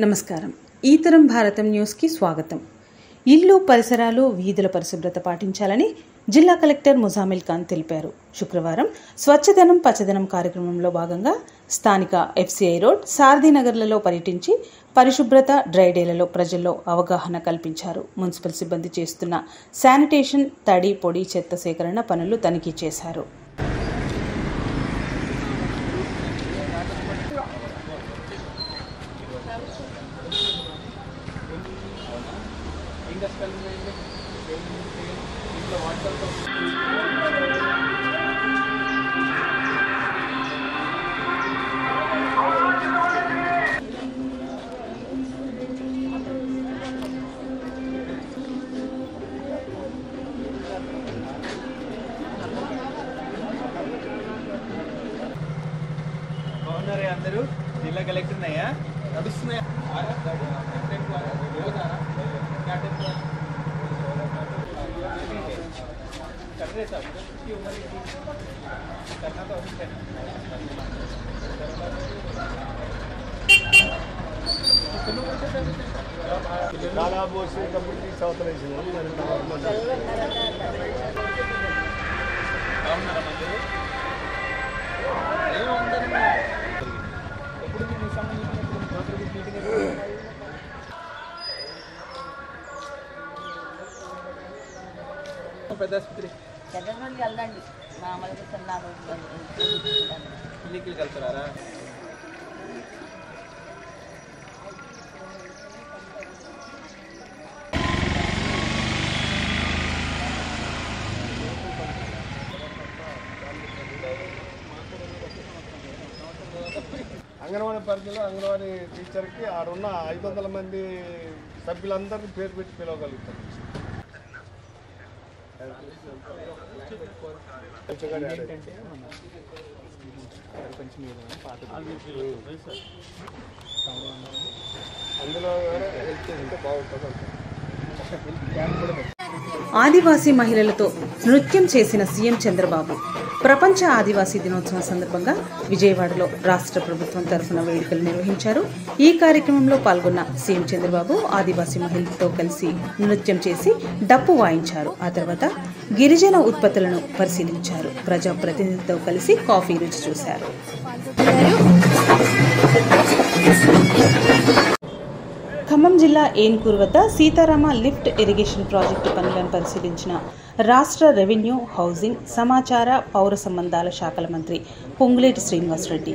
నమస్కారం. ఈతరం భారతం న్యూస్కి స్వాగతం. ఇల్లు పరిసరాలు వీధుల పరిశుభ్రత పాటించాలని జిల్లా కలెక్టర్ ముజామిల్ ఖాన్ తెలిపారు. శుక్రవారం స్వచ్ఛదనం పచ్చదనం కార్యక్రమంలో భాగంగా స్థానిక ఎఫ్సిఐ రోడ్, సారథినగర్లలో పర్యటించి పరిశుభ్రత డ్రైడేలలో ప్రజల్లో అవగాహన కల్పించారు. మున్సిపల్ సిబ్బంది చేస్తున్న శానిటేషన్, తడి పొడి చెత్త సేకరణ పనులు తనిఖీ చేశారు. అందరూ జిల్లా కలెక్టర్ ఉన్నాయా నడుస్తున్నాయా పెద్దాస్పత్రి వెళ్ళండి మామూలుగా చిన్నాను క్లినిక్కి వెళ్తున్నారా? అంగన్వాడీ పరిధిలో అంగన్వాడీ టీచర్కి ఆడున్న 500 మంది సభ్యులందరినీ పేరు పెట్టి పిలవగలుగుతారు. అందులో బాగుంటుంది. ఆదివాసీ మహిళలతో నృత్యం చేసిన సీఎం చంద్రబాబు. ప్రపంచ ఆదివాసీ దినోత్సవం సందర్భంగా విజయవాడలో రాష్ట్ర ప్రభుత్వం తరఫున వేడుకలు నిర్వహించారు. ఈ కార్యక్రమంలో పాల్గొన్న సీఎం చంద్రబాబు ఆదివాసీ మహిళలతో కలిసి నృత్యం చేసి డప్పు వాయించారు. ఆ తర్వాత గిరిజన ఉత్పత్తులను పరిశీలించారు. ప్రజాప్రతినిధులతో కలిసి కాఫీ రుచి చూశారు. ఖమ్మం జిల్లా ఏన్కూరు వద్ద సీతారామ లిఫ్ట్ ఇరిగేషన్ ప్రాజెక్టు పనులను పరిశీలించిన రాష్ట్ర రెవెన్యూ, హౌసింగ్, సమాచార, పౌర సంబంధాల శాఖల మంత్రి పొంగులేటి శ్రీనివాసరెడ్డి.